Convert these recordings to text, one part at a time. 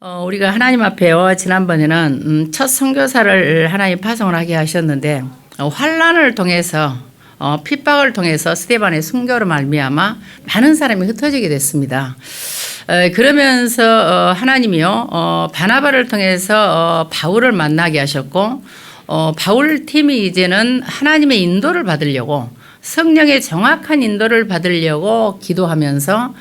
우리가 하나님 앞에요. 지난번에는 첫 선교사를 하나님 파송을 하게 하셨는데 환난을 통해서 핍박을 통해서 스데반의 순교로 말미암아 많은 사람이 흩어지게 됐습니다. 그러면서 하나님이요 바나바를 통해서 바울을 만나게 하셨고 바울 팀이 이제는 하나님의 인도를 받으려고 성령의 정확한 인도를 받으려고 기도하면서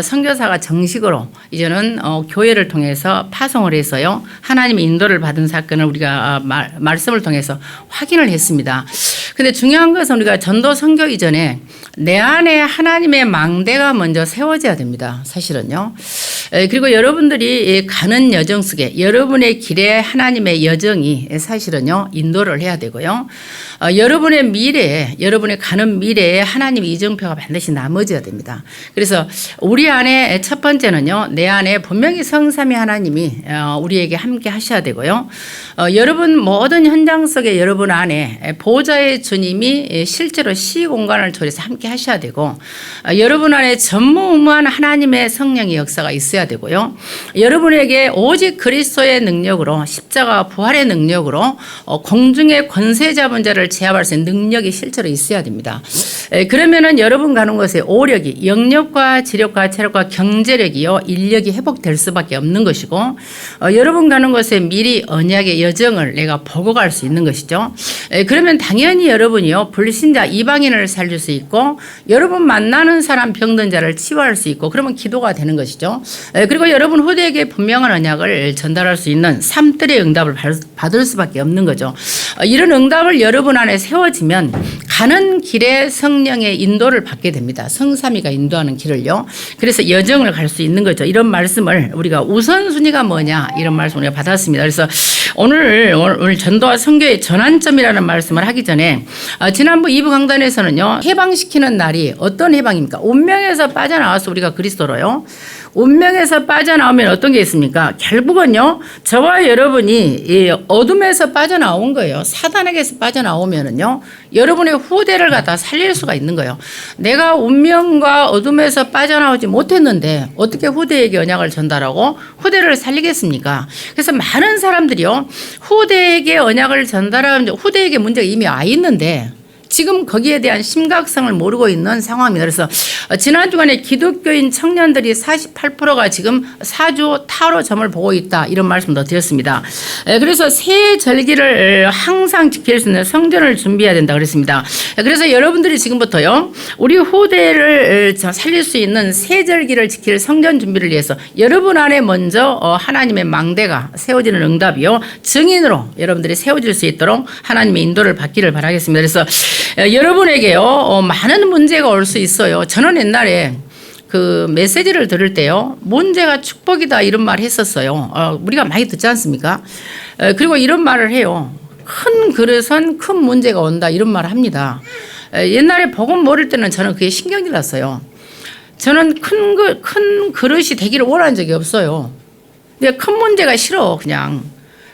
선교사가 정식으로 이제는 교회를 통해서 파송을 해서요 하나님의 인도를 받은 사건을 우리가 말씀을 통해서 확인을 했습니다. 근데 중요한 것은 우리가 전도 선교 이전에 내 안에 하나님의 망대가 먼저 세워져야 됩니다. 사실은요. 그리고 여러분들이 가는 여정 속에 여러분의 길에 하나님의 여정이 사실은요 인도를 해야 되고요. 여러분의 미래에 여러분의 가는 미래에 하나님의 이정표가 반드시 남아져야 됩니다. 그래서 우리 안에 첫 번째는요 내 안에 분명히 성삼위 하나님이 우리에게 함께 하셔야 되고요. 여러분 모든 현장 속에 여러분 안에 보좌의 주님이 실제로 시공간을 초래해서 함께 하셔야 되고 여러분 안에 전무후무한 하나님의 성령의 역사가 있어야 되고요. 여러분에게 오직 그리스도의 능력으로 십자가 부활의 능력으로 공중의 권세 잡은 자를 제압할 수 있는 능력이 실제로 있어야 됩니다. 그러면은 여러분 가는 곳에 오력이 영력과 지력과 체력과 경제력이요 인력이 회복될 수밖에 없는 것이고 여러분 가는 곳에 미리 언약의 여정을 내가 보고 갈 수 있는 것이죠. 그러면 당연히 여러분이요 불신자 이방인을 살릴 수 있고 여러분 만나는 사람 병든 자를 치유할 수 있고 그러면 기도가 되는 것이죠. 그리고 여러분 후대에게 분명한 언약을 전달할 수 있는 삶들의 응답을 받을 수밖에 없는 거죠. 이런 응답을 여러분 안에 세워지면 가는 길에 성령의 인도를 받게 됩니다. 성삼위가 인도하는 길을요. 그래서 여정을 갈 수 있는 거죠. 이런 말씀을 우리가 우선순위가 뭐냐 이런 말씀을 우리가 받았습니다. 그래서 오늘 전도와 선교의 전환점이라는 말씀을 하기 전에 지난번 2부 강단에서는요 해방시키는 날이 어떤 해방입니까? 운명에서 빠져나와서 우리가 그리스도로요. 운명에서 빠져나오면 어떤 게 있습니까? 결국은요 저와 여러분이 이 어둠에서 빠져나온 거예요. 사단에게서 빠져나오면은요 여러분의 후대를 갖다 살릴 수가 있는 거예요. 내가 운명과 어둠에서 빠져나오지 못했는데 어떻게 후대에게 언약을 전달하고 후대를 살리겠습니까? 그래서 많은 사람들이요 후대에게 언약을 전달하면 후대에게 문제가 이미 와 있는데 지금 거기에 대한 심각성을 모르고 있는 상황입니다. 그래서 지난 주간에 기독교인 청년들이 48%가 지금 사주 타로 점을 보고 있다 이런 말씀도 드렸습니다. 그래서 새 절기를 항상 지킬 수 있는 성전을 준비해야 된다 그랬습니다. 그래서 여러분들이 지금부터요 우리 후대를 살릴 수 있는 새 절기를 지킬 성전 준비를 위해서 여러분 안에 먼저 하나님의 망대가 세워지는 응답이요 증인으로 여러분들이 세워질 수 있도록 하나님의 인도를 받기를 바라겠습니다. 그래서 여러분에게요 많은 문제가 올 수 있어요. 저는 옛날에 그 메시지를 들을 때요 문제가 축복이다 이런 말 했었어요. 우리가 많이 듣지 않습니까? 그리고 이런 말을 해요. 큰 그릇은 큰 문제가 온다 이런 말을 합니다. 옛날에 복음 모를 때는 저는 그게 신경이 났어요. 저는 큰 그릇이 되기를 원한 적이 없어요. 근데 큰 문제가 싫어.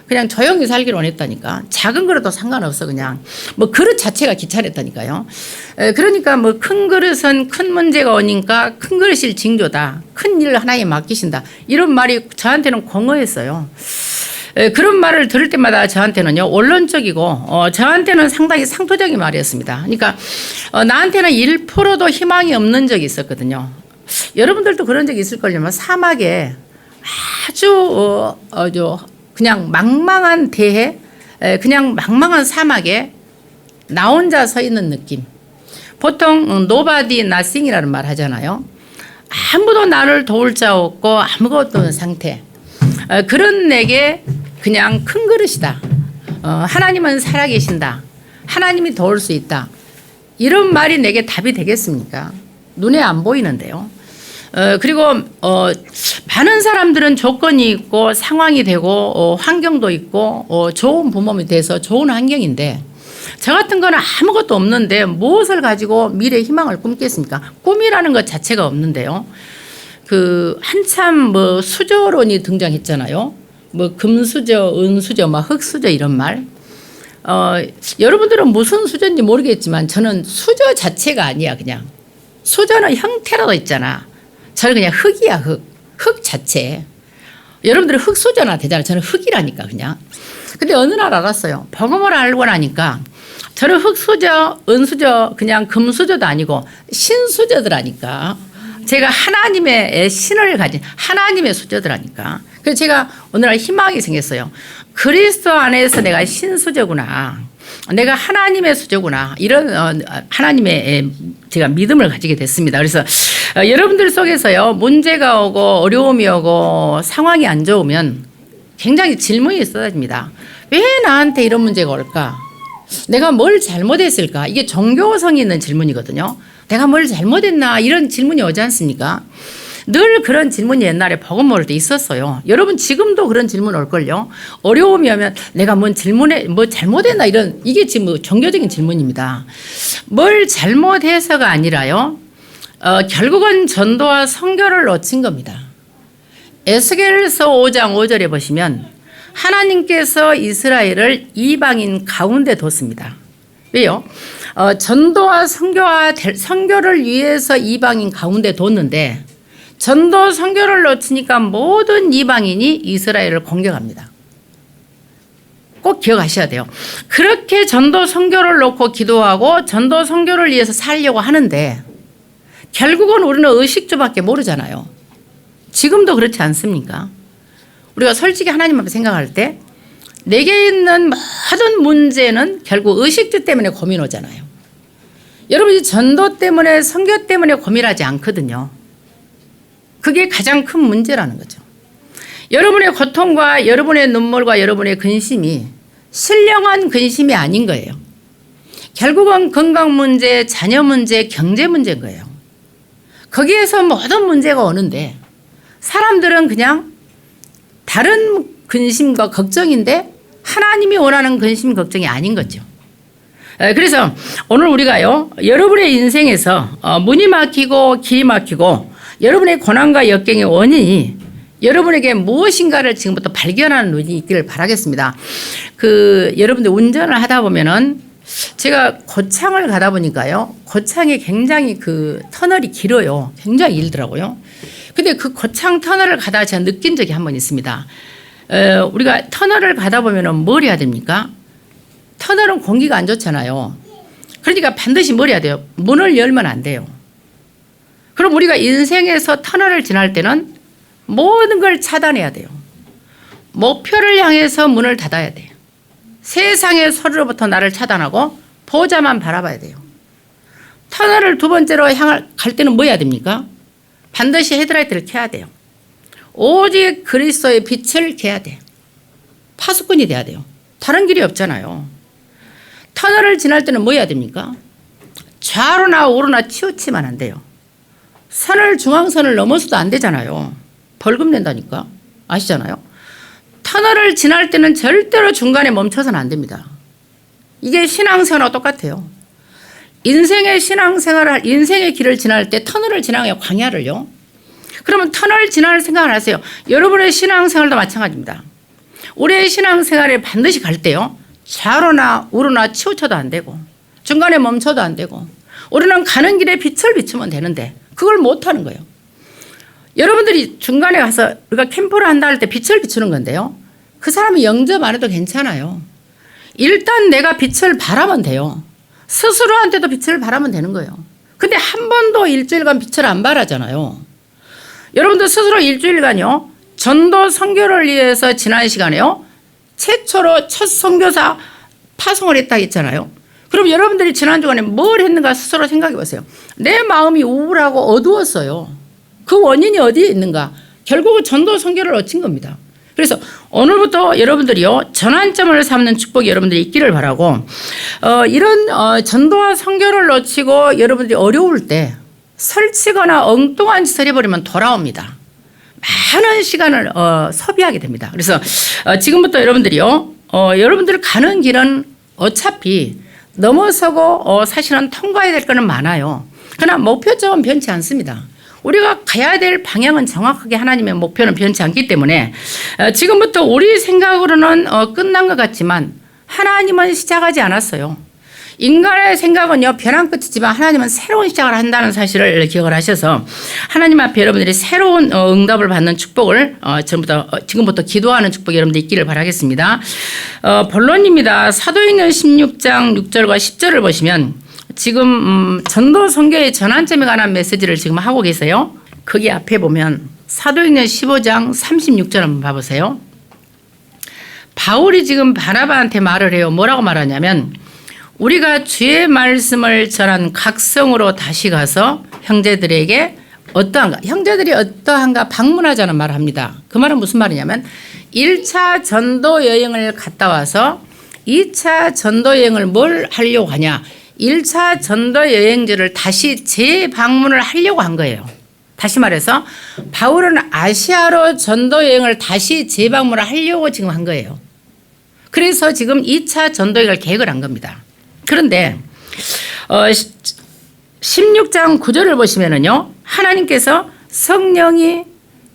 그냥 조용히 살기를 원했다니까. 작은 그릇도 상관없어. 그냥 뭐 그릇 자체가 귀찮았다니까요. 그러니까 뭐 큰 그릇은 큰 문제가 오니까 큰 그릇일 징조다. 큰 일을 하나에 맡기신다. 이런 말이 저한테는 공허했어요. 그런 말을 들을 때마다 저한테는요 원론적이고 저한테는 상당히 상투적인 말이었습니다. 그러니까 나한테는 1%도 희망이 없는 적이 있었거든요. 여러분들도 그런 적이 있을걸요. 사막에 아주 그냥 망망한 대해 그냥 망망한 사막에 나 혼자 서 있는 느낌. 보통 nobody nothing이라는 말 하잖아요. 아무도 나를 도울 자 없고 아무것도 없는 상태. 그런 내게 그냥 큰 그릇이다. 하나님은 살아계신다. 하나님이 도울 수 있다. 이런 말이 내게 답이 되겠습니까? 눈에 안 보이는데요. 그리고 많은 사람들은 조건이 있고 상황이 되고 환경도 있고 좋은 부모님이 돼서 좋은 환경인데 저 같은 거는 아무것도 없는데 무엇을 가지고 미래 희망을 꿈겠습니까? 꿈이라는 것 자체가 없는데요. 한참 뭐 수저론이 등장했잖아요. 뭐 금수저, 은수저, 막 흙수저 이런 말. 여러분들은 무슨 수저인지 모르겠지만 저는 수저 자체가 아니야. 그냥 수저는 형태라도 있잖아. 저는 그냥 흙이야. 흙 자체. 여러분들이 흙수저나 되잖아요. 저는 흙이라니까 그냥. 근데 어느 날 알았어요. 복음을 알고 나니까 저는 흙수저, 은수저, 그냥 금수저도 아니고 신수저더라니까. 제가 하나님의 신을 가진 하나님의 수저더라니까. 그래서 제가 어느 날 희망이 생겼어요. 그리스도 안에서 내가 신수저구나. 내가 하나님의 수저구나. 이런 하나님의 제가 믿음을 가지게 됐습니다. 그래서 여러분들 속에서요. 문제가 오고 어려움이 오고 상황이 안 좋으면 굉장히 질문이 쏟아집니다. 왜 나한테 이런 문제가 올까? 내가 뭘 잘못했을까? 이게 종교성이 있는 질문이거든요. 내가 뭘 잘못했나? 이런 질문이 오지 않습니까? 늘 그런 질문이 옛날에 복음 모를 때 있었어요. 여러분 지금도 그런 질문 올걸요. 어려움이 오면 내가 뭐 잘못했나? 이런 이게 지금 종교적인 질문입니다. 뭘 잘못해서가 아니라요. 결국은 전도와 선교를 놓친 겁니다. 에스겔서 5장 5절에 보시면 하나님께서 이스라엘을 이방인 가운데 뒀습니다. 왜요? 전도와 선교를 위해서 이방인 가운데 뒀는데 전도 선교를 놓치니까 모든 이방인이 이스라엘을 공격합니다. 꼭 기억하셔야 돼요. 그렇게 전도 선교를 놓고 기도하고 전도 선교를 위해서 살려고 하는데 결국은 우리는 의식주밖에 모르잖아요. 지금도 그렇지 않습니까? 우리가 솔직히 하나님 앞에 생각할 때 내게 있는 모든 문제는 결국 의식주 때문에 고민 오잖아요. 여러분이 전도 때문에 선교 때문에 고민하지 않거든요. 그게 가장 큰 문제라는 거죠. 여러분의 고통과 여러분의 눈물과 여러분의 근심이 신령한 근심이 아닌 거예요. 결국은 건강 문제, 자녀 문제, 경제 문제인 거예요. 거기에서 모든 문제가 오는데 사람들은 그냥 다른 근심과 걱정인데 하나님이 원하는 근심, 걱정이 아닌 거죠. 그래서 오늘 우리가요, 여러분의 인생에서 문이 막히고 길이 막히고 여러분의 고난과 역경의 원인이 여러분에게 무엇인가를 지금부터 발견하는 눈이 있기를 바라겠습니다. 여러분들 운전을 하다 보면은 제가 고창을 가다 보니까요, 고창에 굉장히 터널이 길어요. 굉장히 길더라고요. 근데 그 고창 터널을 가다 제가 느낀 적이 한 번 있습니다. 우리가 터널을 가다 보면은 뭘 해야 됩니까? 터널은 공기가 안 좋잖아요. 그러니까 반드시 뭘 해야 돼요? 문을 열면 안 돼요. 그럼 우리가 인생에서 터널을 지날 때는 모든 걸 차단해야 돼요. 목표를 향해서 문을 닫아야 돼요. 세상의 소리로부터 나를 차단하고 보좌만 바라봐야 돼요. 터널을 두 번째로 갈 때는 뭐 해야 됩니까? 반드시 헤드라이트를 켜야 돼요. 오직 그리스도의 빛을 켜야 돼요. 파수꾼이 돼야 돼요. 다른 길이 없잖아요. 터널을 지날 때는 뭐 해야 됩니까? 좌로나 우로나 치우치면 안 돼요. 중앙선을 넘어서도 안 되잖아요. 벌금 낸다니까. 아시잖아요. 터널을 지날 때는 절대로 중간에 멈춰서는 안 됩니다. 이게 신앙생활과 똑같아요. 인생의 길을 지날 때 터널을 지나가요. 광야를요. 그러면 터널 지날 생각을 하세요. 여러분의 신앙생활도 마찬가지입니다. 우리의 신앙생활에 반드시 갈 때요. 좌로나 우로나 치우쳐도 안 되고 중간에 멈춰도 안 되고 우리는 가는 길에 빛을 비추면 되는데 그걸 못하는 거예요. 여러분들이 중간에 가서 우리가 캠프를 한다 할 때 빛을 비추는 건데요. 그 사람이 영접 안 해도 괜찮아요. 일단 내가 빛을 바라면 돼요. 스스로한테도 빛을 바라면 되는 거예요. 근데 한 번도 일주일간 빛을 안 바라잖아요. 여러분들 스스로 일주일간요. 전도 선교를 위해서 지난 시간에요. 최초로 첫 선교사 파송을 했다 했잖아요. 그럼 여러분들이 지난 주간에 뭘 했는가 스스로 생각해 보세요. 내 마음이 우울하고 어두웠어요. 그 원인이 어디에 있는가? 결국은 전도 선교를 놓친 겁니다. 그래서 오늘부터 여러분들이요 전환점을 삼는 축복이 여러분들이 있기를 바라고 이런 전도와 선교를 놓치고 여러분들이 어려울 때 설치거나 엉뚱한 짓을 해버리면 돌아옵니다. 많은 시간을 소비하게 됩니다. 그래서 지금부터 여러분들이요 여러분들 가는 길은 어차피 넘어서고 사실은 통과해야 될 거는 많아요. 그러나 목표점은 변치 않습니다. 우리가 가야 될 방향은 정확하게 하나님의 목표는 변치 않기 때문에 지금부터 우리 생각으로는 끝난 것 같지만 하나님은 시작하지 않았어요. 인간의 생각은요, 변한 끝이지만 하나님은 새로운 시작을 한다는 사실을 기억을 하셔서 하나님 앞에 여러분들이 새로운 응답을 받는 축복을 지금부터 기도하는 축복이 여러분들 있기를 바라겠습니다. 본론입니다. 사도행전 16장 6절과 10절을 보시면 지금 전도 선교의 전환점에 관한 메시지를 지금 하고 계세요. 거기 앞에 보면 사도행전 15장 36절 한번 봐보세요. 바울이 지금 바나바한테 말을 해요. 뭐라고 말하냐면 우리가 주의 말씀을 전한 각 성으로 다시 가서 형제들에게 형제들이 어떠한가 방문하자는 말을 합니다. 그 말은 무슨 말이냐면 1차 전도 여행을 갔다 와서 2차 전도 여행을 뭘 하려고 하냐. 1차 전도 여행지를 다시 재방문을 하려고 한 거예요. 다시 말해서 바울은 아시아로 전도 여행을 다시 재방문을 하려고 지금 한 거예요. 그래서 지금 2차 전도 여행을 계획을 한 겁니다. 그런데 16장 9절을 보시면은요, 하나님께서 성령이,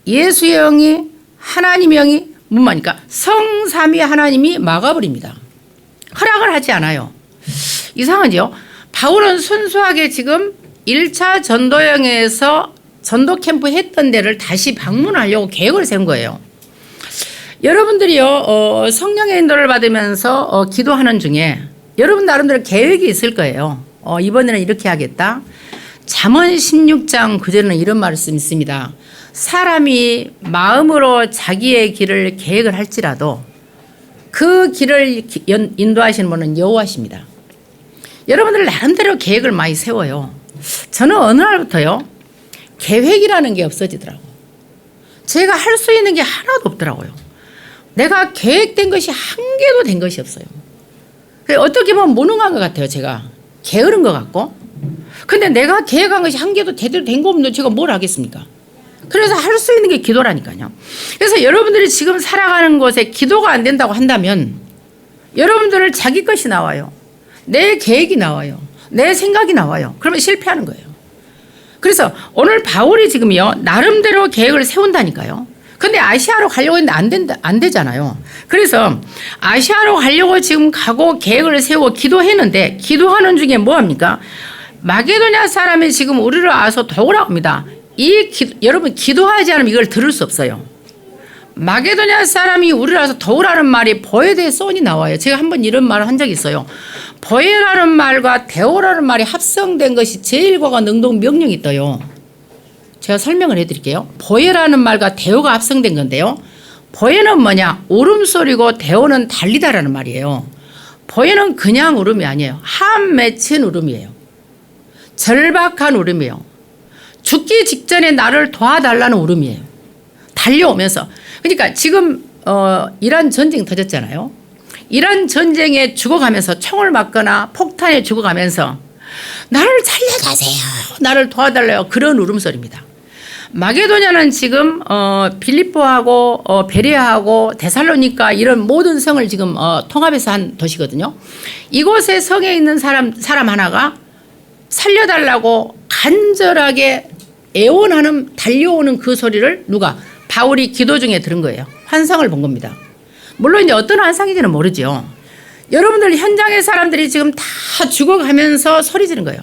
예수의 영이, 하나님의 영이 문마니까 성삼위 하나님이 막아버립니다. 허락을 하지 않아요. 이상하죠? 바울은 순수하게 지금 1차 전도여행에서 전도 캠프 했던 데를 다시 방문하려고 계획을 세운 거예요. 여러분들이요, 성령의 인도를 받으면서 기도하는 중에 여러분 나름대로 계획이 있을 거예요. 이번에는 이렇게 하겠다. 잠언 16장 9절에는 이런 말씀이 있습니다. 사람이 마음으로 자기의 길을 계획을 할지라도 그 길을 인도하시는 분은 여호와십니다. 여러분들 나름대로 계획을 많이 세워요. 저는 어느 날부터요, 계획이라는 게 없어지더라고요. 제가 할 수 있는 게 하나도 없더라고요. 내가 계획된 것이 한 개도 된 것이 없어요. 어떻게 보면 무능한 것 같아요. 제가 게으른 것 같고. 근데 내가 계획한 것이 한 개도 제대로 된 거 없는데 제가 뭘 하겠습니까? 그래서 할 수 있는 게 기도라니까요. 그래서 여러분들이 지금 살아가는 곳에 기도가 안 된다고 한다면 여러분들은 자기 것이 나와요. 내 계획이 나와요. 내 생각이 나와요. 그러면 실패하는 거예요. 그래서 오늘 바울이 지금요, 나름대로 계획을 세운다니까요. 근데 아시아로 가려고 했는데 안 되잖아요. 그래서 아시아로 가려고 지금 가고 계획을 세우고 기도했는데 기도하는 중에 뭐 합니까? 마게도냐 사람이 지금 우리를 와서 도우라고 합니다. 여러분 기도하지 않으면 이걸 들을 수 없어요. 마게도냐 사람이 우리를 와서 도우라는 말이 보에데 쏜이 나와요. 제가 한번 이런 말을 한 적이 있어요. 보에라는 말과 데오라는 말이 합성된 것이 제1과가 능동 명령이 떠요. 제가 설명을 해드릴게요. 보에라는 말과 데오가 합성된 건데요. 보에는 뭐냐? 울음소리고 데오는 달리다라는 말이에요. 보에는 그냥 울음이 아니에요. 한 맺힌 울음이에요. 절박한 울음이에요. 죽기 직전에 나를 도와달라는 울음이에요. 달려오면서. 그러니까 지금 이란 전쟁 터졌잖아요. 이란 전쟁에 죽어가면서 총을 맞거나 폭탄에 죽어가면서 나를 살려주세요. 나를 도와달라요. 그런 울음소리입니다. 마게도냐는 지금 빌립보하고 베레아하고 데살로니가 이런 모든 성을 지금 통합해서 한 도시거든요. 이곳에 성에 있는 사람 하나가 살려달라고 간절하게 애원하는 달려오는 그 소리를 누가? 바울이 기도 중에 들은 거예요. 환상을 본 겁니다. 물론 이제 어떤 환상인지는 모르죠. 여러분들 현장의 사람들이 지금 다 죽어가면서 소리 지르는 거예요.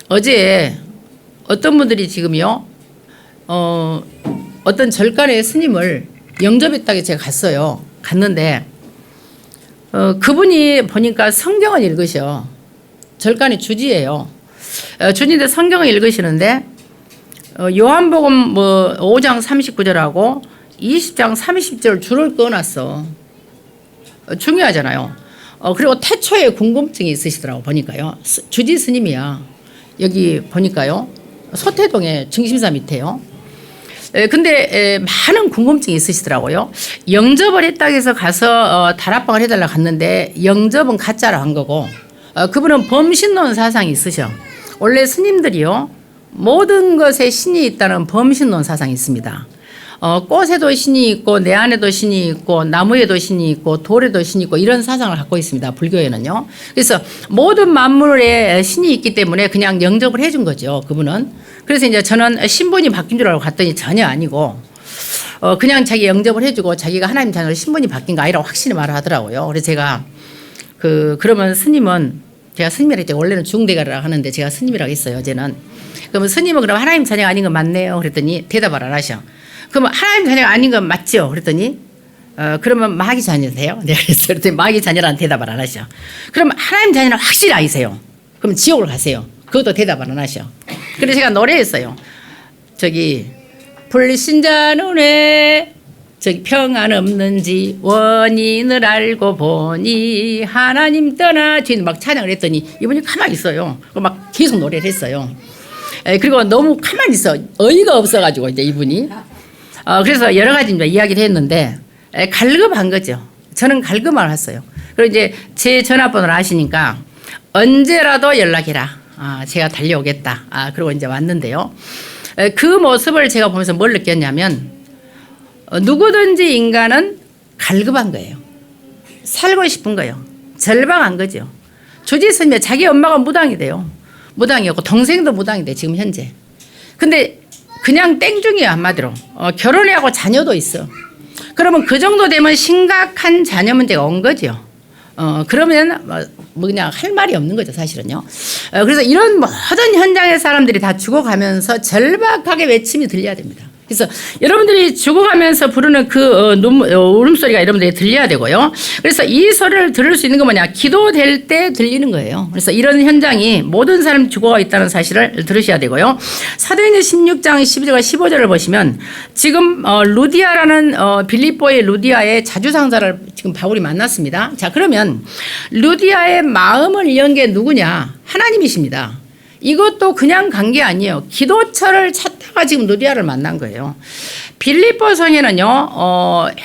어제 어떤 분들이 지금요, 어떤 절간의 스님을 영접했다고 제가 갔어요. 갔는데 그분이 보니까 성경을 읽으셔. 절간의 주지예요. 주지인데 성경을 읽으시는데 요한복음 5장 39절하고 20장 30절 줄을 꺼놨어. 중요하잖아요. 그리고 태초에 궁금증이 있으시더라고 보니까요. 주지 스님이야. 여기 보니까요. 소태동에 중심사 밑에요. 근데 많은 궁금증이 있으시더라고요. 영접을 했다고 해서 가서 다락방을 해달라고 갔는데 영접은 가짜로 한 거고 그분은 범신론 사상이 있으셔. 원래 스님들이요. 모든 것에 신이 있다는 범신론 사상이 있습니다. 꽃에도 신이 있고 내 안에도 신이 있고 나무에도 신이 있고 돌에도 신이 있고 이런 사상을 갖고 있습니다. 불교에는요. 그래서 모든 만물에 신이 있기 때문에 그냥 영접을 해준 거죠. 그분은. 그래서 이제 저는 신분이 바뀐 줄 알고 갔더니 전혀 아니고 그냥 자기 영접을 해주고 자기가 하나님 자녀로 신분이 바뀐 거 아니라고 확실히 말을 하더라고요. 그래서 제가 그러면 스님은 제가 스님이라고 했죠. 원래는 중대가라고 하는데 제가 스님이라고 했어요. 어제는. 그러면 스님은 그럼 하나님 자녀가 아닌 건 맞네요. 그랬더니 대답을 안 하셔. 그러면 하나님 자녀가 아닌 건 맞죠. 그랬더니 그러면 마귀 자녀세요? 내가 그랬어요. 그랬더니 마귀 자녀라는 대답을 안 하셔. 그럼 하나님 자녀는 확실히 아니세요. 그럼 지옥을 가세요. 그것도 대답을 안 하셔. 그래서 제가 노래했어요. 저기 불신자는 왜 저기 평안 없는지 원인을 알고 보니 하나님 떠나 주인 막 찬양을 했더니 이분이 가만히 있어요. 막 계속 노래를 했어요. 그리고 너무 가만히 있어. 어이가 없어가지고 이제 이분이 그래서 여러 가지 이제 이야기를 했는데 갈급한 거죠. 저는 갈급만 했어요. 그리고 이제 제 전화번호를 아시니까 언제라도 연락해라. 제가 달려오겠다. 그리고 이제 왔는데요. 그 모습을 제가 보면서 뭘 느꼈냐면 누구든지 인간은 갈급한 거예요. 살고 싶은 거예요. 절망한 거죠. 조지스님의 자기 엄마가 무당이 돼요. 무당이었고 동생도 무당이 돼 지금 현재. 근데 그냥 땡중이에요 한마디로. 결혼해 하고 자녀도 있어. 그러면 그 정도 되면 심각한 자녀 문제가 온 거죠. 그러면 뭐 그냥 할 말이 없는 거죠 사실은요. 그래서 이런 모든 현장의 사람들이 다 죽어가면서 절박하게 외침이 들려야 됩니다. 그래서 여러분들이 죽어가면서 부르는 그 울음소리가 여러분들이 들려야 되고요. 그래서 이 소리를 들을 수 있는 건 뭐냐? 기도될 때 들리는 거예요. 그래서 이런 현장이 모든 사람이 죽어가 있다는 사실을 들으셔야 되고요. 사도행전 16장 12절과 15절을 보시면 지금 루디아라는 빌립보의 루디아의 자주상사를 지금 바울이 만났습니다. 자, 그러면 루디아의 마음을 연 게 누구냐? 하나님이십니다. 이것도 그냥 간 게 아니에요. 기도처를 찾다가 지금 루디아를 만난 거예요. 빌립보 성에는요,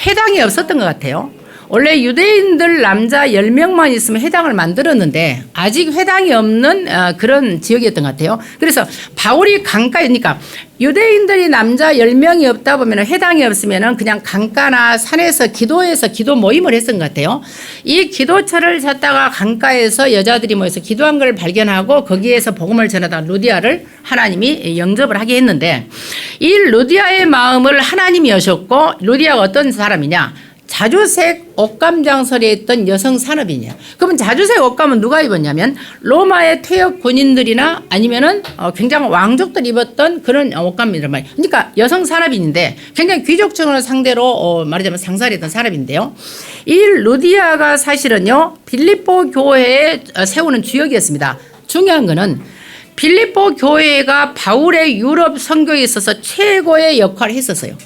회당이 없었던 것 같아요. 원래 유대인들 남자 10명만 있으면 회당을 만들었는데 아직 회당이 없는 그런 지역이었던 것 같아요. 그래서 바울이 강가에, 그러니까 유대인들이 남자 10명이 없다 보면 회당이 없으면 그냥 강가나 산에서 기도해서 기도 모임을 했던 것 같아요. 이 기도처를 찾다가 강가에서 여자들이 모여서 기도한 걸 발견하고 거기에서 복음을 전하다가 루디아를 하나님이 영접을 하게 했는데 이 루디아의 마음을 하나님이 여셨고 루디아가 어떤 사람이냐? 자주색 옷감장설에 있던 여성 산업인이야. 그러면 자주색 옷감은 누가 입었냐면 로마의 퇴역 군인들이나 아니면은 굉장히 왕족들이 입었던 그런 옷감이란 말이에요. 그러니까 여성 산업인인데 굉장히 귀족층을 상대로 말하자면 상살했던 산업인데요. 이 루디아가 사실은요 빌립보 교회에 세우는 주역이었습니다. 중요한 거는 빌립보 교회가 바울의 유럽 선교에 있어서 최고의 역할을 했었어요.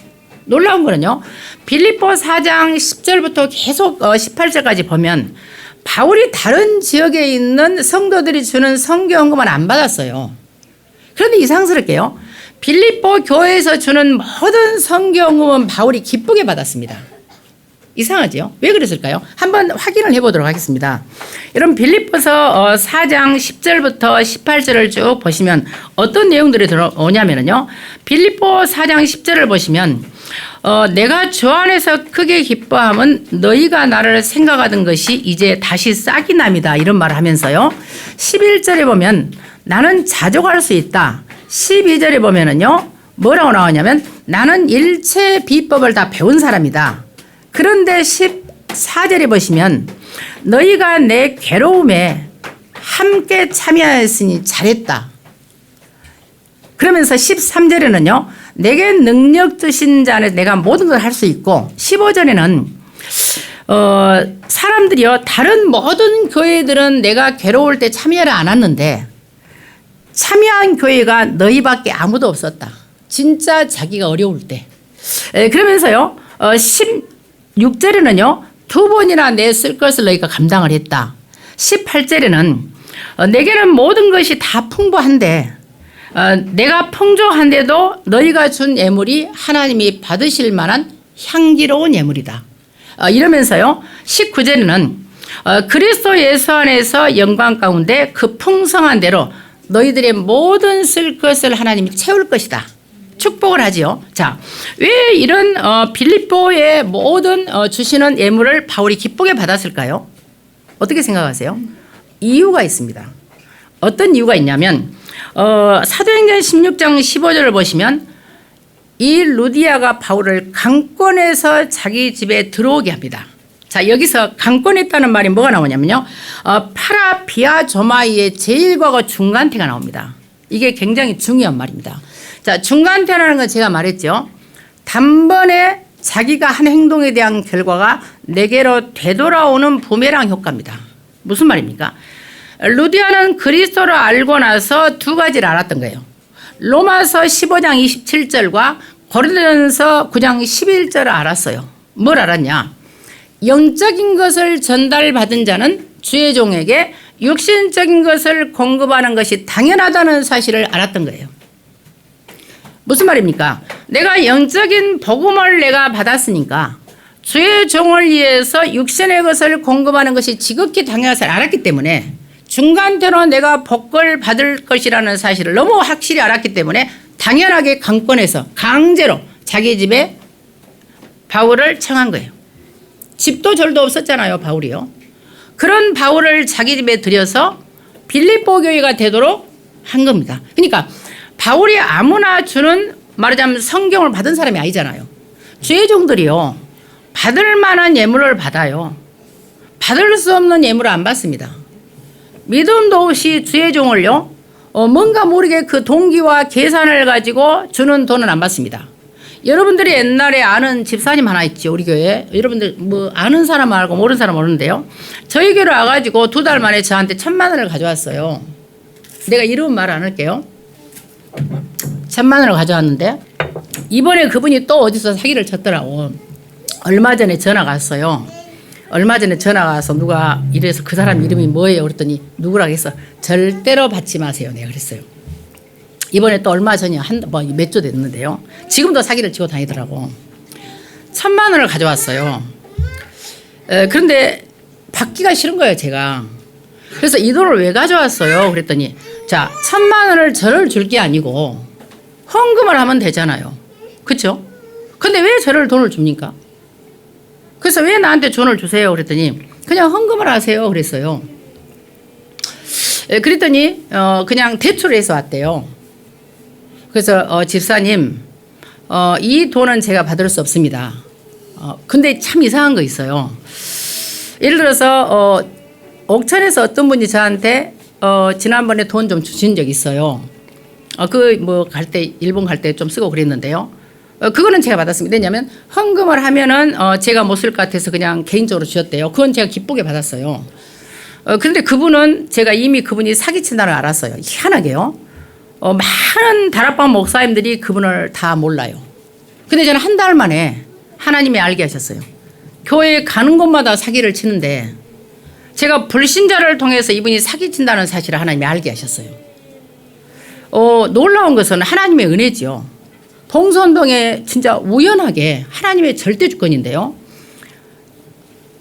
놀라운 거는요. 빌립보 4장 10절부터 계속 18절까지 보면 바울이 다른 지역에 있는 성도들이 주는 선교 헌금은 안 받았어요. 그런데 이상스럽게요. 빌립보 교회에서 주는 모든 선교 헌금은 바울이 기쁘게 받았습니다. 이상하죠? 왜 그랬을까요? 한번 확인을 해보도록 하겠습니다. 여러분 빌립보서 4장 10절부터 18절을 쭉 보시면 어떤 내용들이 들어오냐면요. 빌립보 4장 10절을 보시면 내가 주 안에서 크게 기뻐함은 너희가 나를 생각하던 것이 이제 다시 싹이 남이다 이런 말을 하면서요. 11절에 보면 나는 자족할 수 있다. 12절에 보면은요. 뭐라고 나오냐면 나는 일체 비법을 다 배운 사람이다. 그런데 14절에 보시면 너희가 내 괴로움에 함께 참여하였으니 잘했다. 그러면서 13절에는요. 내게 능력 주신 자 안에서 내가 모든 걸 할 수 있고 15절에는 사람들이요. 다른 모든 교회들은 내가 괴로울 때 참여를 안 했는데 참여한 교회가 너희밖에 아무도 없었다. 진짜 자기가 어려울 때. 그러면서요. 16절에는요. 2번이나 내 쓸 것을 너희가 감당을 했다. 18절에는 내게는 모든 것이 다 풍부한데 내가 풍족한데도 너희가 준 예물이 하나님이 받으실 만한 향기로운 예물이다. 이러면서요. 19절에는 그리스도 예수 안에서 영광 가운데 그 풍성한 대로 너희들의 모든 쓸 것을 하나님이 채울 것이다. 축복을 하지요. 자, 왜 이런 빌립보의 모든 주시는 예물을 바울이 기쁘게 받았을까요? 어떻게 생각하세요? 이유가 있습니다. 어떤 이유가 있냐면 사도행전 16장 15절을 보시면 이 루디아가 바울을 강권해서 자기 집에 들어오게 합니다. 자, 여기서 강권했다는 말이 뭐가 나오냐면요. 파라비아조마이의 제1과거 중간태가 나옵니다. 이게 굉장히 중요한 말입니다. 자, 중간태라는 건 제가 말했죠. 단번에 자기가 한 행동에 대한 결과가 내게로 되돌아오는 부메랑 효과입니다. 무슨 말입니까? 루디아는 그리스도를 알고 나서 두 가지를 알았던 거예요. 로마서 15장 27절과 고린도전서 9장 11절을 알았어요. 뭘 알았냐? 영적인 것을 전달받은 자는 주의 종에게 육신적인 것을 공급하는 것이 당연하다는 사실을 알았던 거예요. 무슨 말입니까? 내가 영적인 복음을 내가 받았으니까 주의 종을 위해서 육신의 것을 공급하는 것이 지극히 당연한 사실을 알았기 때문에 중간대로 내가 복을 받을 것이라는 사실을 너무 확실히 알았기 때문에 당연하게 강권해서 강제로 자기 집에 바울을 청한 거예요. 집도 절도 없었잖아요, 바울이요. 그런 바울을 자기 집에 들여서 빌립보 교회가 되도록 한 겁니다. 그러니까 바울이 아무나 주는 말하자면 성경을 받은 사람이 아니잖아요. 주의 종들이요. 받을 만한 예물을 받아요. 받을 수 없는 예물을 안 받습니다. 믿음도 없이 주의 종을요. 뭔가 모르게 그 동기와 계산을 가지고 주는 돈은 안 받습니다. 여러분들이 옛날에 아는 집사님 하나 있죠, 우리 교회에. 여러분들 뭐 아는 사람 알고 모르는 사람 모르는데요. 저희 교회로 와가지고 2달 만에 저한테 1,000만 원을 가져왔어요. 내가 이름은 말 안 할게요. 1,000만 원을 가져왔는데 이번에 그분이 또 어디서 사기를 쳤더라고. 얼마 전에 전화가 왔어요. 얼마 전에 전화가 와서 누가 이래서 그 사람 이름이 뭐예요? 그랬더니 누구라고 해서 절대로 받지 마세요. 내가 그랬어요. 이번에 또 얼마 전이야. 몇 주 됐는데요. 지금도 사기를 치고 다니더라고. 1,000만 원을 가져왔어요. 그런데 받기가 싫은 거예요, 제가. 그래서 이 돈을 왜 가져왔어요? 그랬더니 자, 1,000만 원을 저를 줄 게 아니고 헌금을 하면 되잖아요. 그렇죠? 근데 왜 저를 돈을 줍니까? 그래서 왜 나한테 돈을 주세요? 그랬더니 그냥 헌금을 하세요. 그랬어요. 그랬더니 그냥 대출을 해서 왔대요. 그래서 집사님 이 돈은 제가 받을 수 없습니다. 근데 참 이상한 거 있어요. 예를 들어서 옥천에서 어떤 분이 저한테 지난번에 돈 좀 주신 적 있어요. 갈 때 일본 갈 때 좀 쓰고 그랬는데요. 그거는 제가 받았습니다. 왜냐하면 헌금을 하면은 제가 못 쓸 것 같아서 그냥 개인적으로 주셨대요. 그건 제가 기쁘게 받았어요. 그런데 그분은 제가 이미 그분이 사기친다는 걸 알았어요. 희한하게요. 많은 다락방 목사님들이 그분을 다 몰라요. 근데 저는 한 달 만에 하나님이 알게 하셨어요. 교회에 가는 곳마다 사기를 치는데 제가 불신자를 통해서 이분이 사기친다는 사실을 하나님이 알게 하셨어요. 놀라운 것은 하나님의 은혜지요. 동선동에 진짜 우연하게 하나님의 절대 주권인데요.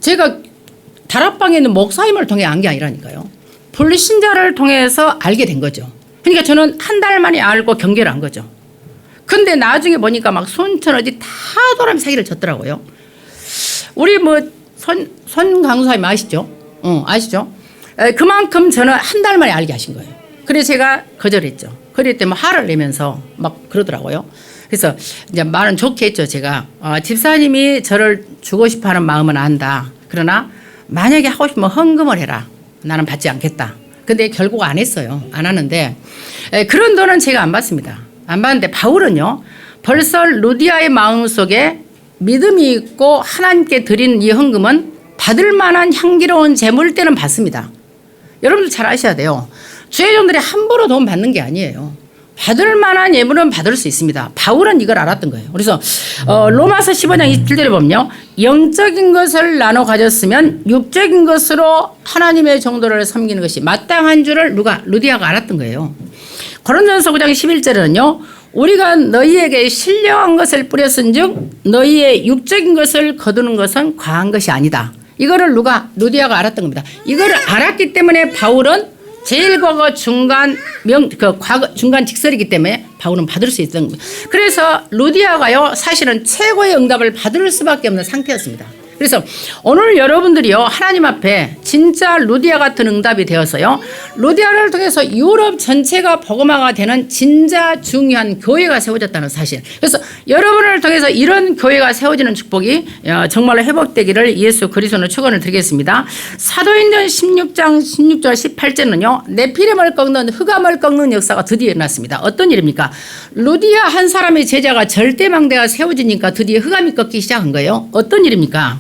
제가 다락방에 있는 목사님을 통해 안 게 아니라니까요. 불신자를 통해서 알게 된 거죠. 그러니까 저는 한 달 만에 알고 경계를 한 거죠. 근데 나중에 보니까 막 순천 어디 다 돌아다니면서 사기를 쳤더라고요. 우리 손 강사님 아시죠? 아시죠? 그만큼 저는 한 달 만에 알게 하신 거예요. 그래서 제가 거절했죠. 그럴 때 화를 내면서 막 그러더라고요. 그래서 이제 말은 좋게 했죠. 제가 집사님이 저를 주고 싶어하는 마음은 안다. 그러나 만약에 하고 싶으면 헌금을 해라. 나는 받지 않겠다. 근데 결국 안 했어요. 안 하는데 그런 돈은 제가 안 받습니다. 안 받는데 바울은요. 벌써 루디아의 마음속에 믿음이 있고 하나님께 드린 이 헌금은 받을 만한 향기로운 재물 때는 받습니다. 여러분들 잘 아셔야 돼요. 주의 종들이 함부로 돈 받는 게 아니에요. 받을 만한 예물은 받을 수 있습니다. 바울은 이걸 알았던 거예요. 그래서 로마서 15장 27절에 보면요. 영적인 것을 나눠 가졌으면 육적인 것으로 하나님의 정도를 섬기는 것이 마땅한 줄을 루디아가 알았던 거예요. 고린도전서 9장 11절에는요. 우리가 너희에게 신령한 것을 뿌렸은즉 너희의 육적인 것을 거두는 것은 과한 것이 아니다. 이거를 루디아가 알았던 겁니다. 이거를 알았기 때문에 바울은 제1과거 중간 직설이기 때문에 바울은 받을 수 있던 거예요. 그래서 루디아가요 사실은 최고의 응답을 받을 수밖에 없는 상태였습니다. 그래서 오늘 여러분들이요 하나님 앞에 진짜 루디아 같은 응답이 되어서요 루디아를 통해서 유럽 전체가 복음화가 되는 진짜 중요한 교회가 세워졌다는 사실. 그래서 여러분을 통해서 이런 교회가 세워지는 축복이 정말로 회복되기를 예수 그리스도로 축원을 드리겠습니다. 사도행전 16장 16절 18절은요 네피림을 꺾는 흑암을 꺾는 역사가 드디어 일어났습니다. 어떤 일입니까? 루디아 한 사람의 제자가 절대망대가 세워지니까 드디어 흑암이 꺾기 시작한 거예요. 어떤 일입니까?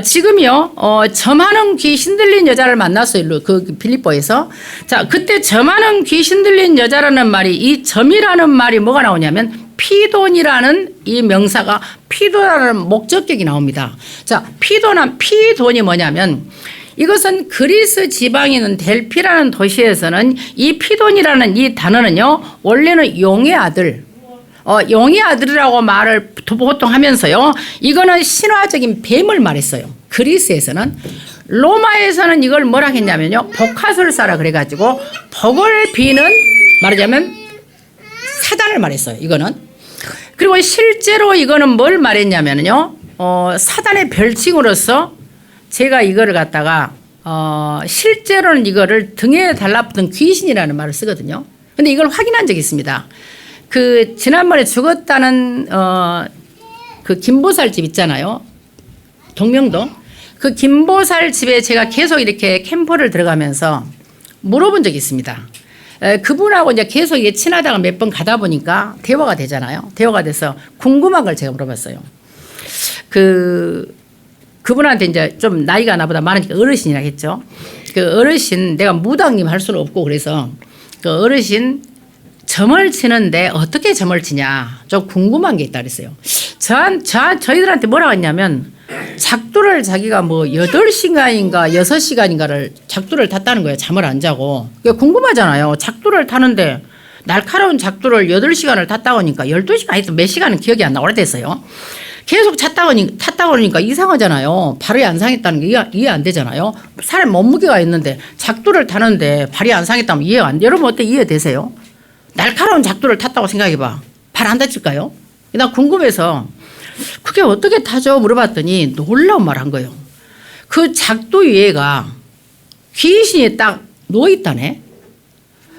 지금요 점하는 귀신 들린 여자를 만났어요. 그 빌립보에서. 자, 그때 점하는 귀신 들린 여자라는 말이 이 점이라는 말이 뭐가 나오냐면 피돈이라는 이 명사가 피돈이라는 목적격이 나옵니다. 자, 피돈이 뭐냐면 이것은 그리스 지방에 있는 델피라는 도시에서는 이 피돈이라는 이 단어는요 원래는 용의 아들 용의 아들이라고 말을 보통 하면서요 이거는 신화적인 뱀을 말했어요. 그리스에서는. 로마에서는 이걸 뭐라 했냐면요 복화설사라 그래가지고 복을 비는 말하자면 사단을 말했어요. 이거는. 그리고 실제로 이거는 뭘 말했냐면요 사단의 별칭으로서 제가 이거를 갖다가 실제로는 이거를 등에 달라붙은 귀신이라는 말을 쓰거든요. 근데 이걸 확인한 적이 있습니다. 그 지난번에 죽었다는 그 김보살 집 있잖아요. 동명도. 그 김보살 집에 제가 계속 이렇게 캠프를 들어가면서 물어본 적이 있습니다. 그분하고 이제 계속 이게 친하다가 몇 번 가다 보니까 대화가 되잖아요. 대화가 돼서 궁금한 걸 제가 물어봤어요. 그분한테 이제 좀 나이가 나보다 많으니까 어르신이라 했죠. 그 어르신 내가 무당님 할 수는 없고 그래서 그 어르신 점을 치는데 어떻게 점을 치냐 좀 궁금한 게 있다 그랬어요. 저희들한테 뭐라고 했냐면 작두를 자기가 뭐 8시간인가 6시간인가를 작두를 탔다는 거예요. 잠을 안 자고. 궁금하잖아요. 작두를 타는데 날카로운 작두를 8시간을 탔다고 하니까 12시간 아니면 몇 시간은 기억이 안 나. 오래됐어요. 계속 탔다고 그러니까 이상하잖아요. 발이 안 상했다는 게 이해 안 되잖아요. 사람 몸무게가 있는데 작두를 타는데 발이 안 상했다면 이해가 안 돼요. 여러분 어때 이해되세요? 날카로운 작두를 탔다고 생각해봐. 발 안 다칠까요? 나 궁금해서 그게 어떻게 타죠? 물어봤더니 놀라운 말 한 거예요. 그 작두 위에가 귀신이 딱 누워있다네.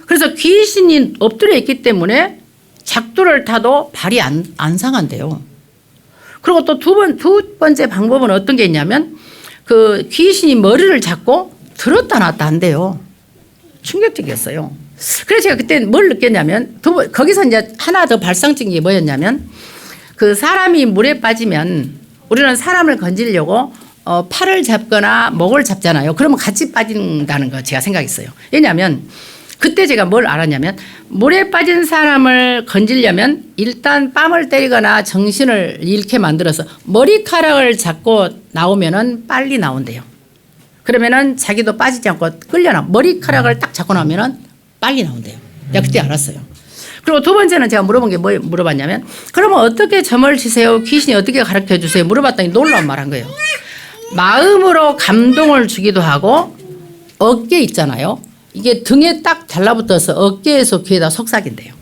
그래서 귀신이 엎드려 있기 때문에 작두를 타도 발이 안 상한대요. 그리고 또 두 번째 방법은 어떤 게 있냐면 그 귀신이 머리를 잡고 들었다 놨다 한대요. 충격적이었어요. 그래서 제가 그때 뭘 느꼈냐면 거기서 이제 하나 더 발상적인 게 뭐였냐면 그 사람이 물에 빠지면 우리는 사람을 건지려고 팔을 잡거나 목을 잡잖아요. 그러면 같이 빠진다는 거 제가 생각했어요. 왜냐하면 그때 제가 뭘 알았냐면 물에 빠진 사람을 건지려면 일단 뺨을 때리거나 정신을 잃게 만들어서 머리카락을 잡고 나오면은 빨리 나온대요. 그러면은 자기도 빠지지 않고 끌려나 머리카락을 딱 잡고 나오면은 빨리 나온대요. 내가 그때 알았어요. 그리고 두 번째는 제가 물어본 게 뭐 물어봤냐면 그러면 어떻게 점을 치세요? 귀신이 어떻게 가르쳐 주세요? 물어봤더니 놀라운 말 한 거예요. 마음으로 감동을 주기도 하고 어깨 있잖아요. 이게 등에 딱 달라붙어서 어깨에서 귀에다 속삭인대요.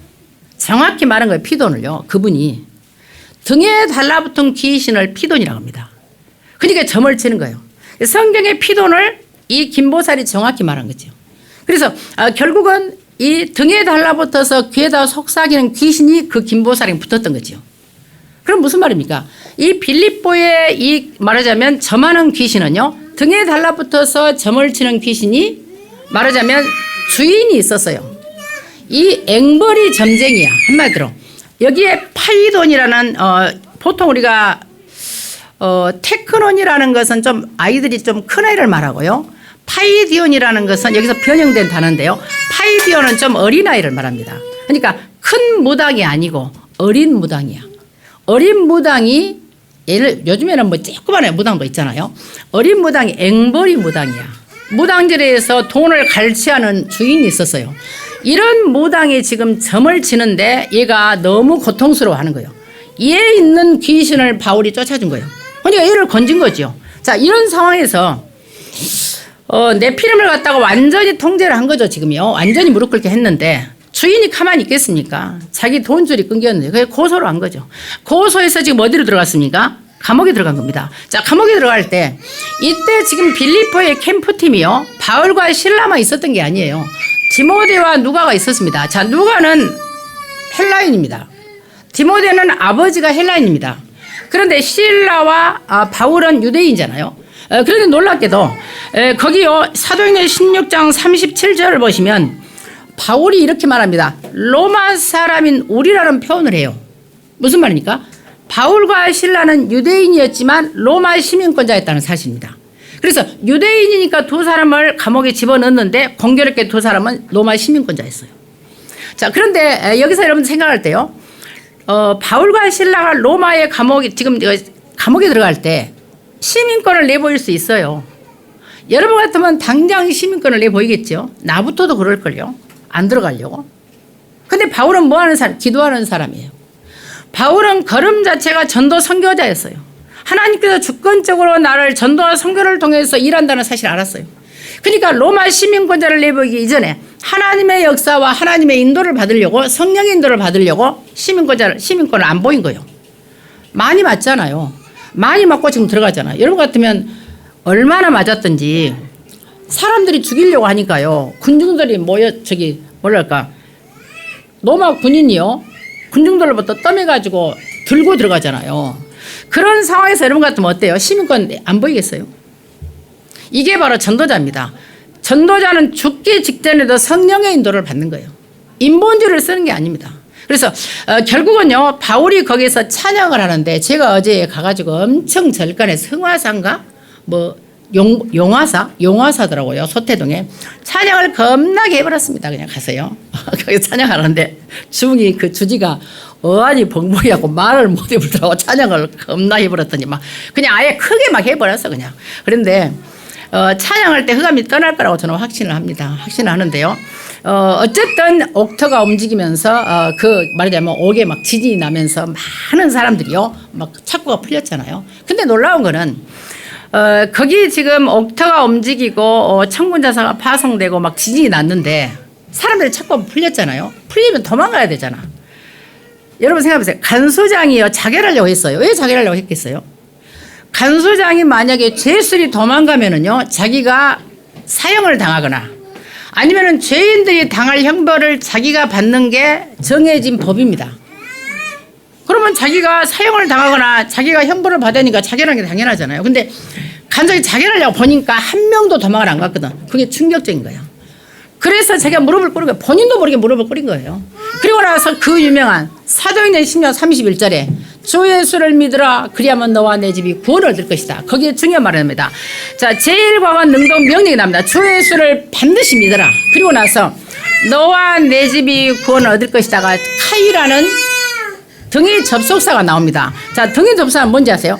정확히 말한 거예요. 피돈을요. 그분이 등에 달라붙은 귀신을 피돈이라고 합니다. 그러니까 점을 치는 거예요. 성경의 피돈을 이 김보살이 정확히 말한 거죠. 그래서 결국은 이 등에 달라붙어서 귀에다 속삭이는 귀신이 그 김보살에 붙었던 거죠. 그럼 무슨 말입니까? 이 빌립보의 이 말하자면 점하는 귀신은요. 등에 달라붙어서 점을 치는 귀신이 말하자면 주인이 있었어요. 이 앵벌이 점쟁이야. 한마디로. 여기에 파이돈이라는 보통 우리가 테크논이라는 것은 좀 아이들이 좀 큰 애를 말하고요. 파이디온이라는 것은 여기서 변형된 단어인데요. 파이디온은 좀 어린아이를 말합니다. 그러니까 큰 무당이 아니고 어린 무당이야. 어린 무당이 요즘에는 뭐 조그만한 무당도 있잖아요. 어린 무당이 앵벌이 무당이야. 무당들에서 돈을 갈취하는 주인이 있었어요. 이런 무당이 지금 점을 치는데 얘가 너무 고통스러워하는 거예요. 얘 있는 귀신을 바울이 쫓아준 거예요. 그러니까 얘를 건진 거죠. 자, 이런 상황에서 네피림을 갖다가 완전히 통제를 한 거죠. 지금요. 완전히 무릎 꿇게 했는데 주인이 가만히 있겠습니까? 자기 돈줄이 끊겼는데 그게 고소를 한 거죠. 고소해서 지금 어디로 들어갔습니까? 감옥에 들어간 겁니다. 자, 감옥에 들어갈 때 이때 지금 빌립보의 캠프팀이요, 바울과 실라만 있었던 게 아니에요. 디모데와 누가가 있었습니다. 자, 누가는 헬라인입니다. 디모데는 아버지가 헬라인입니다. 그런데 실라와 바울은 유대인이잖아요. 그런데 놀랍게도 거기요, 사도행전 16장 37절을 보시면 바울이 이렇게 말합니다. 로마 사람인 우리라는 표현을 해요. 무슨 말입니까? 바울과 실라는 유대인이었지만 로마 시민권자였다는 사실입니다. 그래서 유대인이니까 두 사람을 감옥에 집어넣었는데 공교롭게 두 사람은 로마 시민권자였어요. 자, 그런데 여기서 여러분 생각할 때요, 바울과 실라가 로마의 지금 감옥에 들어갈 때 시민권을 내보일 수 있어요. 여러분 같으면 당장 시민권을 내보이겠죠. 나부터도 그럴걸요. 안 들어가려고. 근데 바울은 뭐 하는 사람? 기도하는 사람이에요. 바울은 걸음 자체가 전도 선교자였어요. 하나님께서 주권적으로 나를 전도와 선교를 통해서 일한다는 사실을 알았어요. 그러니까 로마 시민권자를 내보이기 이전에 하나님의 역사와 하나님의 인도를 받으려고, 성령의 인도를 받으려고 시민권을 안 보인 거예요. 많이 맞잖아요. 많이 맞고 지금 들어가잖아요. 여러분 같으면 얼마나 맞았던지 사람들이 죽이려고 하니까요, 군중들이 로마 군인이요, 군중들로부터 떠매가지고 들고 들어가잖아요. 그런 상황에서 여러분 같으면 어때요? 시민권 안 보이겠어요? 이게 바로 전도자입니다. 전도자는 죽기 직전에도 성령의 인도를 받는 거예요. 인본주의를 쓰는 게 아닙니다. 그래서 결국은요, 바울이 거기서 찬양을 하는데, 제가 어제 가가지고 엄청 절간에 성화사인가 용화사더라고요. 소태동에 찬양을 겁나게 해버렸습니다. 그냥 가서요. 거기 찬양하는데 중이 그 주지가 어안이 벙벙이하고 말을 못 해버리더라고. 찬양을 겁나 해버렸더니 그냥 아예 크게 해버렸어 그냥. 그런데 찬양할 때 흑암이 떠날 거라고 저는 확신을 합니다. 확신을 하는데요. 어쨌든 옥터가 움직이면서 말하자면 옥에 지진이 나면서 많은 사람들이요 착고가 풀렸잖아요. 근데 놀라운 거는 거기 지금 옥터가 움직이고 청군자사가 파송되고 지진이 났는데 사람들이 착고가 풀렸잖아요. 풀리면 도망가야 되잖아. 여러분 생각해보세요. 간소장이요 자결하려고 했어요. 왜 자결하려고 했겠어요? 간소장이 만약에 죄수들이 도망가면은요, 자기가 사형을 당하거나 아니면은 죄인들이 당할 형벌을 자기가 받는 게 정해진 법입니다. 그러면 자기가 사형을 당하거나 자기가 형벌을 받으니까 자결하는 게 당연하잖아요. 근데 간소장이 자결하려고 보니까 한 명도 도망을 안 갔거든. 그게 충격적인 거예요. 그래서 자기가 무릎을 꿇은 거예요. 본인도 모르게 무릎을 꿇은 거예요. 그리고 나서 그 유명한 사도행전 10장 31절에 주 예수를 믿으라 그리하면 너와 내 집이 구원을 얻을 것이다. 거기에 중요한 말을 합니다. 자, 제1과와 능동 명령이 납니다. 주 예수를 반드시 믿어라. 그리고 나서 너와 내 집이 구원을 얻을 것이다가 카이라는 등의 접속사가 나옵니다. 자, 등의 접속사는 뭔지 아세요?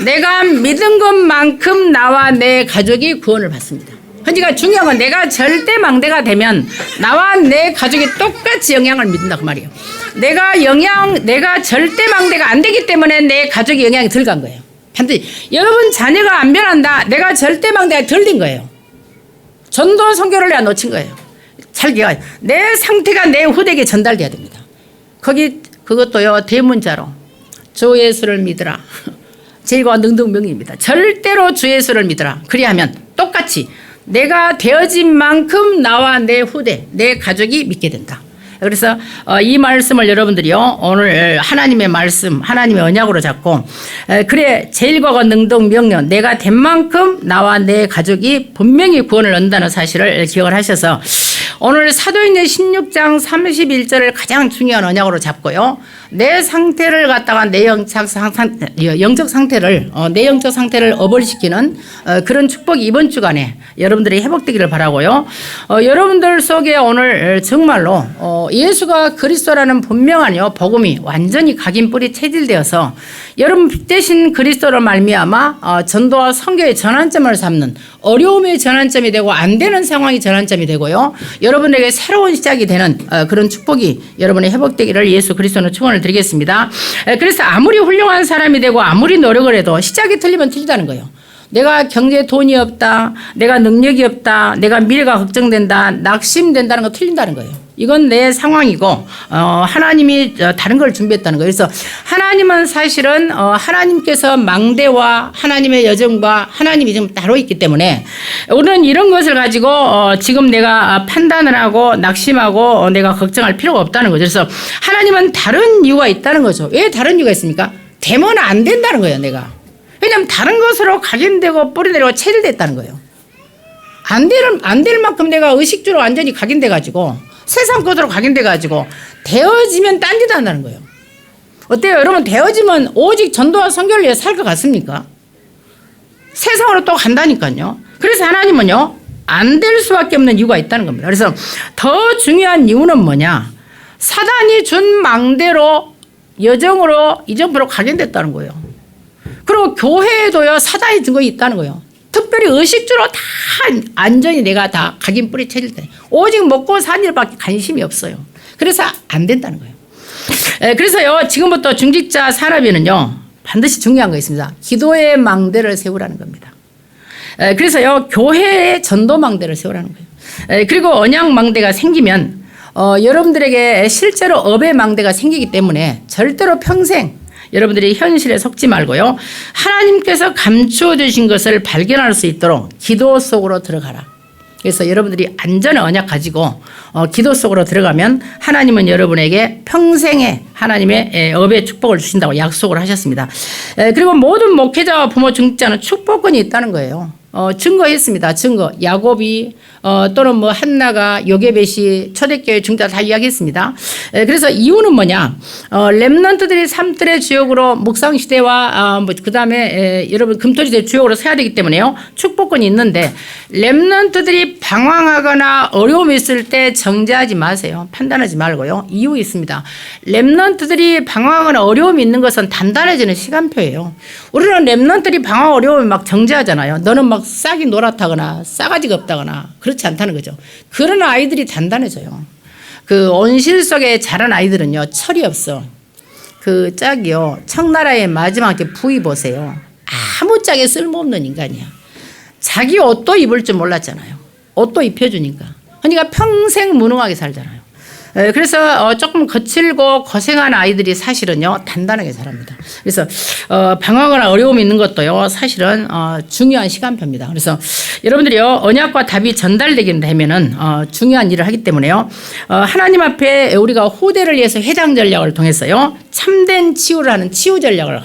내가 믿은 것만큼 나와 내 가족이 구원을 받습니다. 그러니까 중요한 건 내가 절대 망대가 되면 나와 내 가족이 똑같이 영향을 믿는다 그 말이에요. 내가 절대 망대가 안 되기 때문에 내 가족이 영향이 덜 간 거예요. 반드시 여러분 자녀가 안 변한다. 내가 절대 망대가 덜 된 거예요. 전도 선교를 내가 놓친 거예요. 잘 기억해요. 내 상태가 내 후대에게 전달돼야 됩니다. 그것도요 대문자로 주 예수를 믿으라. 제1과 능동명령입니다. 절대로 주 예수를 믿으라. 그리하면 똑같이 내가 되어진 만큼 나와 내 후대, 내 가족이 믿게 된다. 그래서 이 말씀을 여러분들이요 오늘 하나님의 말씀, 하나님의 언약으로 잡고 그래 제1과가 능동명령 내가 된 만큼 나와 내 가족이 분명히 구원을 얻는다는 사실을 기억을 하셔서 오늘 사도행전 16장 31절을 가장 중요한 언약으로 잡고요. 내 상태를 갖다가 내 영적 상태를 업을시키는 그런 축복이 이번 주간에 여러분들이 회복되기를 바라고요. 여러분들 속에 오늘 정말로 예수가 그리스도라는 분명한요 복음이 완전히 각인뿌리 체질되어서 여러분 빛대신 그리스도로 말미암아 전도와 선교의 전환점을 삼는 어려움의 전환점이 되고 안 되는 상황이 전환점이 되고요. 여러분에게 새로운 시작이 되는 그런 축복이 여러분의 회복되기를 예수 그리스도는 축원을 드리겠습니다. 그래서 아무리 훌륭한 사람이 되고 아무리 노력을 해도 시작이 틀리면 틀리다는 거예요. 내가 경제에 돈이 없다, 내가 능력이 없다, 내가 미래가 걱정된다, 낙심된다는 거 틀린다는 거예요. 이건 내 상황이고 하나님이 다른 걸 준비했다는 거예요. 그래서 하나님은 사실은 하나님께서 망대와 하나님의 여정과 하나님이 좀 따로 있기 때문에 우리는 이런 것을 가지고 지금 내가 판단을 하고 낙심하고 내가 걱정할 필요가 없다는 거죠. 그래서 하나님은 다른 이유가 있다는 거죠. 왜 다른 이유가 있습니까? 되면 안 된다는 거예요, 내가. 왜냐하면 다른 것으로 각인되고 뿌리내리고 체질됐다는 거예요. 안 될 만큼 내가 의식주로 완전히 각인돼가지고 세상 것으로 각인돼가지고 되어지면 딴 짓 한다는 거예요. 어때요? 여러분, 되어지면 오직 전도와 선교를 위해 살 것 같습니까? 세상으로 또 간다니까요. 그래서 하나님은요, 안 될 수밖에 없는 이유가 있다는 겁니다. 그래서 더 중요한 이유는 뭐냐? 사단이 준 망대로 여정으로 이정표로 각인됐다는 거예요. 그리고 교회에도요, 사단이 준 거 있다는 거예요. 특별히 의식주로 다 안전히 내가 다 각인 뿌리 쳐질 때 오직 먹고 사는 일밖에 관심이 없어요. 그래서 안 된다는 거예요. 그래서요, 지금부터 중직자 산업에는요, 반드시 중요한 거 있습니다. 기도의 망대를 세우라는 겁니다. 그래서요, 교회의 전도 망대를 세우라는 거예요. 그리고 언약 망대가 생기면 여러분들에게 실제로 업의 망대가 생기기 때문에 절대로 평생 여러분들이 현실에 속지 말고요, 하나님께서 감추어 주신 것을 발견할 수 있도록 기도 속으로 들어가라. 그래서 여러분들이 안전한 언약 가지고 기도 속으로 들어가면 하나님은 여러분에게 평생의 하나님의 업의 축복을 주신다고 약속을 하셨습니다. 그리고 모든 목회자와 부모 중직자는 축복권이 있다는 거예요. 증거했습니다. 증거. 야곱이 또는 뭐 한나가 요게벳이 초대교회 중자 다 이야기했습니다. 그래서 이유는 뭐냐? 렘넌트들이 삶들의 주역으로 묵상 시대와 뭐 그다음에 여러분 금토시대 주역으로 서야 되기 때문에요. 축복권이 있는데 렘넌트들이 방황하거나 어려움이 있을 때 정죄하지 마세요. 판단하지 말고요. 이유 있습니다. 렘넌트들이 방황하거나 어려움이 있는 것은 단단해지는 시간표예요. 우리는 렘넌트들이 방황 어려움을 막 정죄하잖아요. 너는 막 싹이 노랗다거나 싸가지가 없다거나 그렇지 않다는 거죠. 그런 아이들이 단단해져요. 그 온실 속에 자란 아이들은요, 철이 없어. 그 짝이요, 청나라의 마지막에 부위 보세요. 아무짝에 쓸모없는 인간이야. 자기 옷도 입을 줄 몰랐잖아요. 옷도 입혀주니까. 그러니까 평생 무능하게 살잖아요. 그래서 조금 거칠고 고생한 아이들이 사실은요, 단단하게 자랍니다. 그래서 방황하거나 어려움이 있는 것도요, 사실은 중요한 시간표입니다. 그래서 여러분들이요, 언약과 답이 전달되게 되면은 중요한 일을 하기 때문에요, 하나님 앞에 우리가 후대를 위해서 회장 전략을 통해서요, 참된 치유를 하는 치유 전략을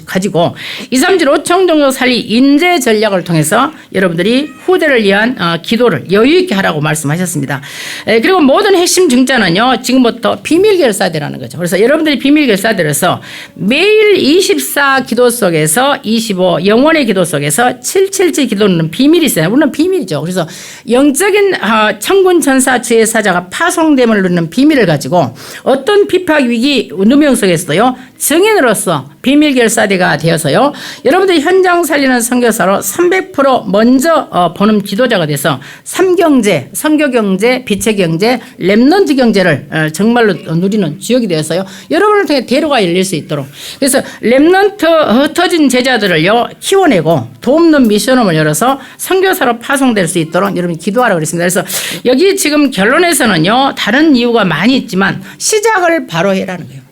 가지고 2, 3질 5청 정도 살리 인재 전략을 통해서 여러분들이 후대를 위한 기도를 여유 있게 하라고 말씀하셨습니다. 그리고 모든 핵심 중자는요, 지금부터 비밀 결사대라는 거죠. 그래서 여러분들이 비밀 결사대로서 매일 24 기도 속에서 25 영원의 기도 속에서 777 기도는 비밀이 있어요. 물론 비밀이죠. 그래서 영적인 천군 천사 주의 사자가 파송됨을 누리는 비밀을 가지고 어떤 비팍 위기 누명 속에서도요, 증인으로서 비밀 결사대가 되어서요, 여러분들이 현장 살리는 선교사로 300% 먼저 보는 지도자가 돼서 삼경제, 선교경제, 빛의 경제, 렘넌트 경제를 정말로 누리는 주역이 되어서요, 여러분을 통해 대로가 열릴 수 있도록, 그래서 렘넌트 흩어진 제자들을요, 키워내고 도움는 미션홈을 열어서 선교사로 파송될 수 있도록 여러분이 기도하라고 그랬습니다. 그래서 여기 지금 결론에서는요, 다른 이유가 많이 있지만 시작을 바로 해라는 거예요.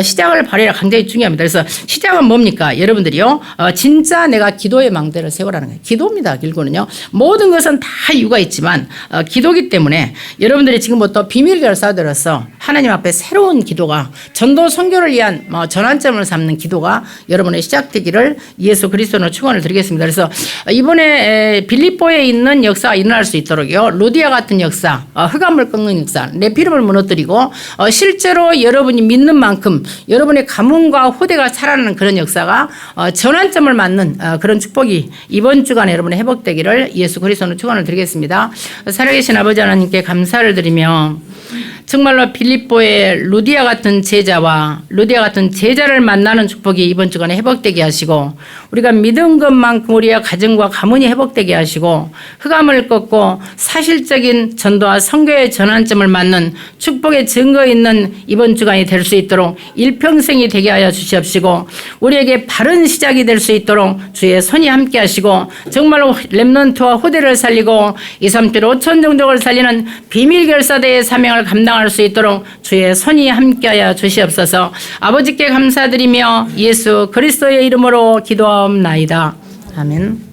시작을 바래라 굉장히 중요합니다. 그래서 시작은 뭡니까? 여러분들이요, 진짜 내가 기도의 망대를 세우라는 거예요. 기도입니다. 결국은요, 모든 것은 다 이유가 있지만 기도기 때문에 여러분들이 지금부터 비밀 결사대로서 하나님 앞에 새로운 기도가, 전도 선교를 위한 전환점을 삼는 기도가 여러분의 시작되기를 예수 그리스도로 축원을 드리겠습니다. 그래서 이번에 빌립보에 있는 역사가 일어날 수 있도록요, 루디아 같은 역사, 흑암을 꺾는 역사, 네피림을 무너뜨리고 실제로 여러분이 믿는 만큼 여러분의 가문과 후대가 살아나는 그런 역사가 전환점을 맞는 그런 축복이 이번 주간에 여러분의 회복되기를 예수 그리스도로 축원을 드리겠습니다. 살아계신 아버지 하나님께 감사를 드리며 정말로 빌립보의 루디아 같은 제자와 루디아 같은 제자를 만나는 축복이 이번 주간에 회복되게 하시고 우리가 믿은 것만큼 우리의 가정과 가문이 회복되게 하시고 흑암을 꺾고 사실적인 전도와 선교의 전환점을 맞는 축복의 증거 있는 이번 주간이 될 수 있도록 일평생이 되게 하여 주시옵시고 우리에게 바른 시작이 될 수 있도록 주의 손이 함께 하시고 정말로 렘넌트와 후대를 살리고 2, 3, 7, 5천 종족을 살리는 비밀 결사대의 사명을 감당할 수 있도록 주의 손이 함께하여 주시옵소서. 아버지께 감사드리며 예수 그리스도의 이름으로 기도하옵나이다. 아멘.